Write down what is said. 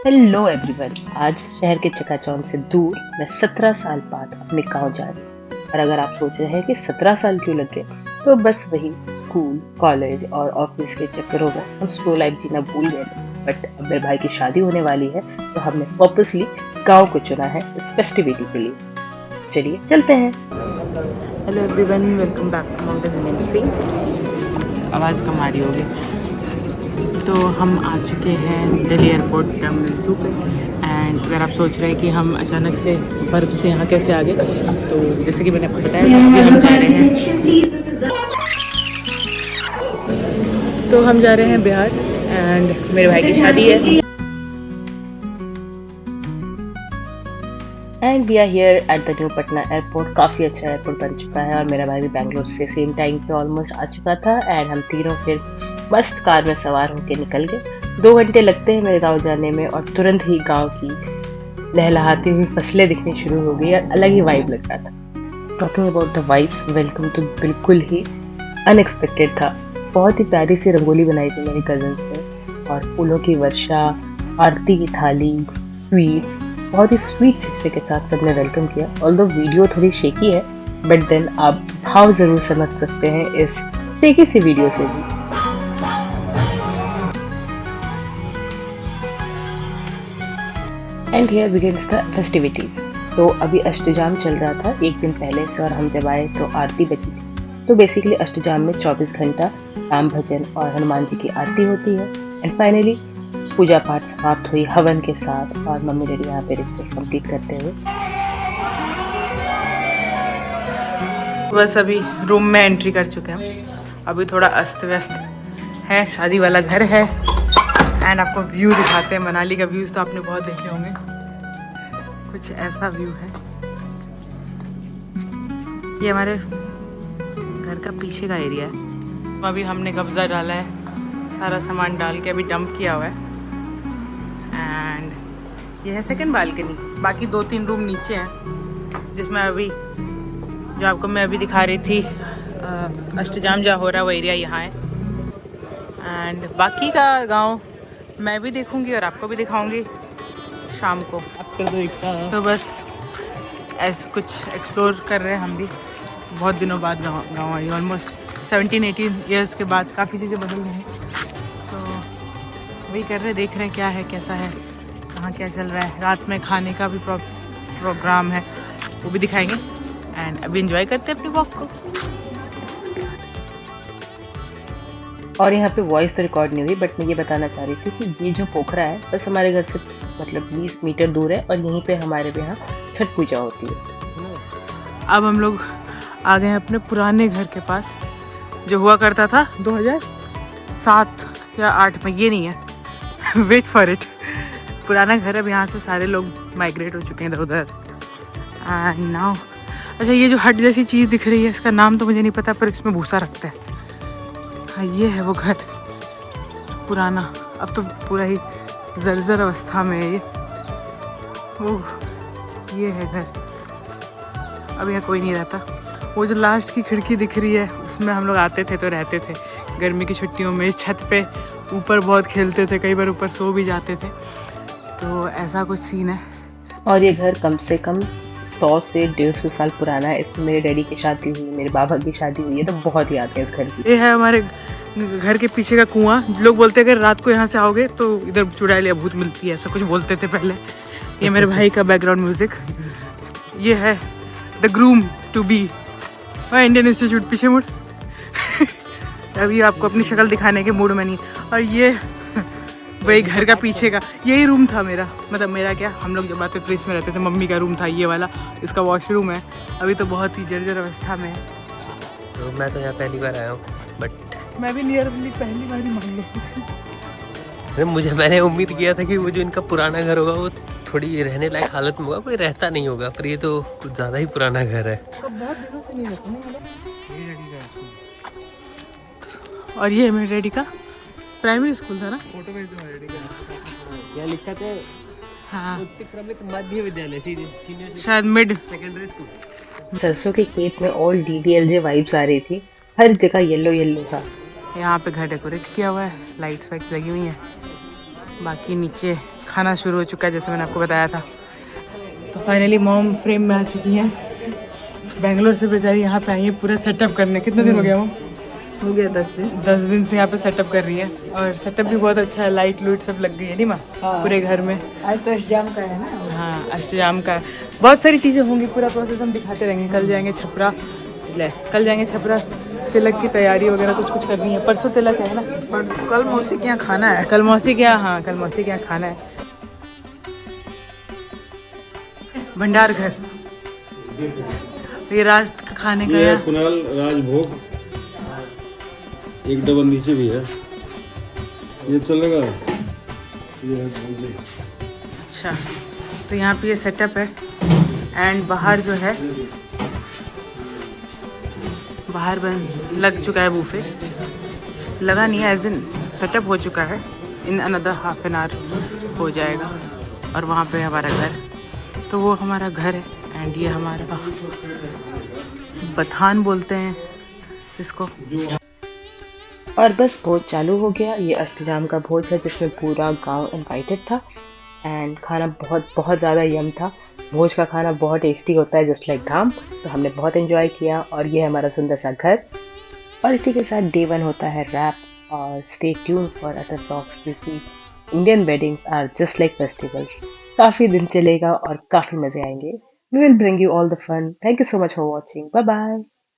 Hello everyone. आज शहर के चकाचौंध से दूर मैं 17 साल बाद अपने गांव जा रही हूँ। और अगर आप सोच रहे हैं कि 17 साल क्यों लगे, तो बस वही स्कूल, कॉलेज और ऑफिस के चक्करों में हम स्लो लाइफ जीना भूल गए थे। बट अब मेरे भाई की शादी होने वाली है, तो हमने पर्पसली गांव को चुना है इस फेस्टिविटी के लिए। चलिए चलते हैं। Hello everyone, welcome back to mountains main street. आवाज़ कम आ रही होगी। तो हम आ चुके हैं दिल्ली एयरपोर्ट टर्मिनल 2 पे। एंड अगर आप सोच रहे हैं कि हम अचानक से बर्फ़ से यहाँ कैसे आ गए, तो जैसे कि मैंने आपको बताया था, अभी हम जा रहे हैं बिहार। एंड मेरे भाई की शादी है। And we are here at the new Patna airport. काफ़ी अच्छा एयरपोर्ट बन चुका है और मेरा भाई भी बैंगलोर से सेम टाइम पे ऑलमोस्ट आ चुका था। एंड हम तीनों फिर मस्त कार में सवार होकर निकल गए। 2 घंटे लगते हैं मेरे गांव जाने में और तुरंत ही गांव की लहलहाती हुई फसलें दिखनी शुरू हो गई और अलग ही वाइब लग रहा था। Talking about the vibes, welcome तो बिल्कुल ही अनएक्सपेक्टेड था। बहुत ही प्यारी सी रंगोली बनाई थी मेरी कजन्स ने और फूलों की वर्षा, आरती की थाली, स्वीट्स, बहुत ही स्वीट चीज़े के साथ सबने वेलकम किया। ऑल्दो वीडियो थोड़ी शेकी है, बट देन आप भाव ज़रूर समझ सकते हैं इस शेकी सी वीडियो से भी। And here begins the festivities. तो अभी अष्टजाम चल रहा था एक दिन पहले से, और हम जब आए तो आरती बची थी। तो बेसिकली अष्टजाम में 24 घंटा राम भजन और हनुमान जी की आरती होती है। एंड फाइनली पूजा पाठ समाप्त हुई हवन के साथ, और मम्मी डैडी यहाँ पे रिचुअल्स कंप्लीट करते हुए। बस अभी रूम में एंट्री कर चुके हैं। अभी थोड़ा अस्त व्यस्त है, शादी वाला घर है। एंड आपको व्यू दिखाते हैं। मनाली का व्यूज़ तो आपने बहुत देखे होंगे। कुछ ऐसा व्यू है। ये हमारे घर का पीछे का एरिया है। अभी हमने कब्जा डाला है, सारा सामान डाल के अभी डंप किया हुआ है। एंड ये है सेकंड बालकनी। बाकी 2-3 रूम नीचे हैं, जिसमें अभी जो आपको मैं अभी दिखा रही थी अष्टजाम जहाँ हो रहा है वो एरिया यहाँ है। एंड बाकी का गांव मैं भी देखूंगी और आपको भी दिखाऊंगी शाम को। तो बस ऐसे कुछ एक्सप्लोर कर रहे हैं हम भी। बहुत दिनों बाद गाँव आई, ऑलमोस्ट 17-18 ईयर्स के बाद काफ़ी चीज़ें बदल गई हैं। तो वही कर रहे, देख रहे हैं क्या है, कैसा है, कहाँ क्या चल रहा है। रात में खाने का भी प्रोग्राम है, वो भी दिखाएंगे। एंड अभी एंजॉय करते हैं अपनी वॉक को। और यहाँ पे वॉइस तो रिकॉर्ड नहीं हुई, बट मैं ये बताना चाह रही थी कि ये जो पोखरा है बस हमारे घर से मतलब 20 मीटर दूर है, और यहीं पे हमारे यहाँ छठ पूजा होती है। अब हम लोग आ गए हैं अपने पुराने घर के पास, जो हुआ करता था 2007 या 8 में। ये नहीं है, वेट फॉर इट। पुराना घर है। अब यहाँ से सारे लोग माइग्रेट हो चुके हैं इधर उधर। एंड नाउ अच्छा, ये जो हट जैसी चीज़ दिख रही है, इसका नाम तो मुझे नहीं पता, पर इसमें भूसा रखते हैं। हाँ, ये है वो घर पुराना। अब तो पूरा ही जर्जर अवस्था में है ये। ओह, ये है घर। अब यहाँ कोई नहीं रहता। वो जो लास्ट की खिड़की दिख रही है, उसमें हम लोग आते थे तो रहते थे गर्मी की छुट्टियों में। इस छत पे ऊपर बहुत खेलते थे, कई बार ऊपर सो भी जाते थे। तो ऐसा कुछ सीन है। और ये घर कम से कम 100 से 150 साल पुराना है। इसमें मेरे डैडी की शादी हुई, मेरे बाबा की शादी हुई है, तो बहुत याद है इस घर की। ये है हमारे घर के पीछे का कुआं। लोग बोलते हैं अगर रात को यहाँ से आओगे तो इधर चुड़ैल या भूत मिलती है, ऐसा कुछ बोलते थे पहले। ये मेरे भाई का बैकग्राउंड म्यूजिक। ये है the groom to be, Indian institute. पीछे मुड़ अभी आपको अपनी शक्ल दिखाने के मूड में नहीं। और ये वही घर का पीछे का, यही रूम था मेरा। मतलब मेरा क्या, हम लोग जब आते थे इसमें रहते थे। मम्मी का रूम था ये वाला, इसका वॉशरूम है। अभी तो बहुत ही जर्जर अवस्था में है। तो मैं तो यहाँ पहली बार आया हूँ, बट मैं भी नियरली पहली बार ही मान लो। मैंने उम्मीद किया था कि वो जो इनका पुराना घर होगा वो थोड़ी रहने लायक हालत में होगा, कोई रहता नहीं होगा, पर ये तो कुछ ज़्यादा ही पुराना घर है। तो बहुत दिनों से नहीं रहता ना। और ये मेरे डैडी का प्राइमरी स्कूल था ना, फोटो में यहाँ लिखा था हाँ, उत्क्रमित मध्य विद्यालय, शायद मिड सेकेंडरी स्कूल। सरसों के खेत में ओल्ड डीडीएलजे वाइब्स आ रही थी। हर जगह येलो येलो था। यहाँ पे घर डेकोरेट किया हुआ है, लाइट्स वाइट्स लगी हुई हैं। बाकी नीचे खाना शुरू हो चुका है जैसे मैंने आपको बताया था। तो फाइनली मॉम फ्रेम में आ चुकी हैं। बेंगलोर से बेचारी यहाँ पे आई है पूरा सेटअप करने। कितना दिन हो गया मॉम? हो गया 10 दिन। 10 दिन से यहाँ पे सेटअप कर रही है और सेटअप भी बहुत अच्छा है। लाइट लूट सब लग गई है नहीं माँ? हाँ। पूरे घर में। आज तो एग्जाम का है ना। हाँ अष्टजाम का है। बहुत सारी चीज़ें होंगी, पूरा प्रोसेस हम दिखाते रहेंगे। कल जाएंगे छपरा, कल जाएंगे छपरा, तिलक की तैयारी वगैरह कुछ करनी है। परसों तिलक है ना? और कल मौसी के यहाँ खाना है। कल मौसी के यहाँ, हाँ कल मौसी के यहाँ खाना है। भंडार घर ये रात का खाने का ये है। कुणाल राजभोग, एक डबल नीचे भी है, ये चलेगा। ये है भोजन। अच्छा तो यहाँ पे ये सेटअप है एंड बाहर जो है, बाहर बन लग चुका है बूफे। लगा नहीं है एज इन सेटअप हो चुका है। In another half an hour हो जाएगा। और वहाँ पे हमारा घर, तो वो हमारा घर है एंड ये हमारा बथान बोलते हैं इसको। और बस भोज चालू हो गया। ये अष्टजाम का भोज है जिसमें पूरा गांव इनवाइटेड था एंड खाना बहुत ज़्यादा यम था। भोज का खाना बहुत टेस्टी होता है जस्ट लाइक धाम। तो हमने बहुत एंजॉय किया और ये हमारा सुंदर सा घर। और इसी के साथ डे 1 होता है रैप। और stay tune for other vlogs क्योंकि Indian weddings are just like festivals. काफ़ी दिन चलेगा और काफ़ी मज़े आएंगे। We will bring you all the fun. Thank you so much for watching. Bye bye.